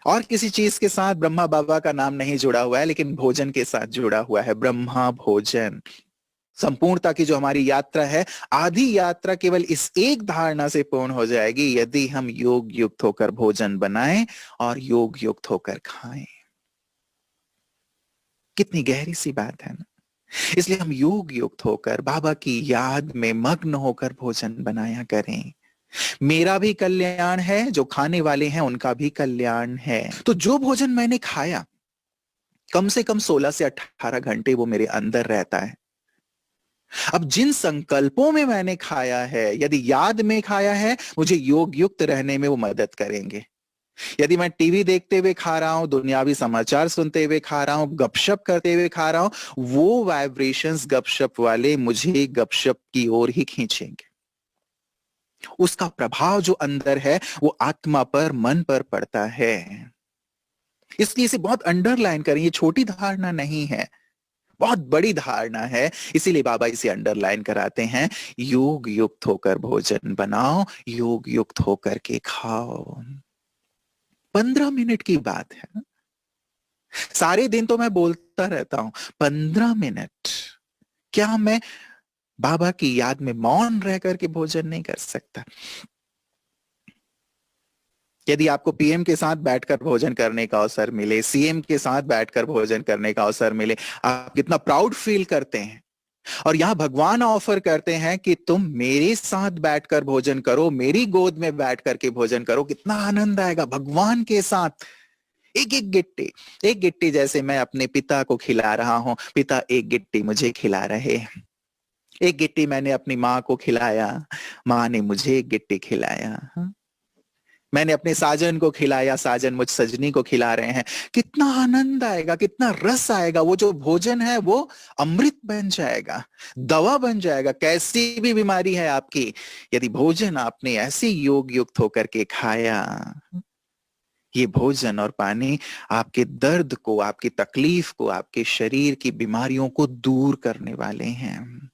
और किसी चीज के साथ ब्रह्मा बाबा का नाम नहीं जुड़ा हुआ है, लेकिन भोजन के साथ जुड़ा हुआ है, ब्रह्मा भोजन। संपूर्णता की जो हमारी यात्रा है, आधी यात्रा केवल इस एक धारणा से पूर्ण हो जाएगी, यदि हम योग युक्त होकर भोजन बनाएं और योग युक्त होकर खाएं। कितनी गहरी सी बात है ना। इसलिए हम योग युक्त होकर बाबा की याद में मग्न होकर भोजन बनाया करें। मेरा भी कल्याण है, जो खाने वाले हैं उनका भी कल्याण है। तो जो भोजन मैंने खाया, कम से कम 16 से 18 घंटे वो मेरे अंदर रहता है। अब जिन संकल्पों में मैंने खाया है, यदि याद में खाया है, मुझे योग युक्त रहने में वो मदद करेंगे। यदि मैं टीवी देखते हुए खा रहा हूं, दुनियावी समाचार सुनते हुए खा रहा हूं, गपशप करते हुए खा रहा हूं, वो वाइब्रेशंस गपशप वाले मुझे गपशप की ओर ही खींचेंगे। उसका प्रभाव जो अंदर है वो आत्मा पर, मन पर पड़ता है। इसलिए इसे बहुत अंडरलाइन करें, ये छोटी धारणा नहीं है, बहुत बड़ी धारणा है। इसीलिए बाबा इसे अंडरलाइन कराते हैं, योग युक्त होकर भोजन बनाओ, योग युक्त होकर के खाओ। 15 मिनट की बात है। सारे दिन तो मैं बोलता रहता हूं, 15 मिनट। क्या मैं बाबा की याद में मौन रह करके भोजन नहीं कर सकता? यदि आपको पीएम के साथ बैठकर भोजन करने का अवसर मिले, सीएम के साथ बैठकर भोजन करने का अवसर मिले, आप कितना प्राउड फील करते हैं। और यहां भगवान ऑफर करते हैं कि तुम मेरे साथ बैठकर भोजन करो, मेरी गोद में बैठ करके भोजन करो, कितना आनंद आएगा भगवान के साथ। एक एक गिट्टी, एक गिट्टी जैसे मैं अपने पिता को खिला रहा हूं, पिता एक गिट्टी मुझे खिला रहे हैं। एक गिट्टी मैंने अपनी माँ को खिलाया, माँ ने मुझे एक गिट्टी खिलाया। मैंने अपने साजन को खिलाया, साजन मुझ सजनी को खिला रहे हैं। कितना आनंद आएगा, कितना रस आएगा। वो जो भोजन है वो अमृत बन जाएगा, दवा बन जाएगा। कैसी भी बीमारी है आपकी, यदि भोजन आपने ऐसे योग युक्त होकर के खाया, ये भोजन और पानी आपके दर्द को, आपकी तकलीफ को, आपके शरीर की बीमारियों को दूर करने वाले हैं।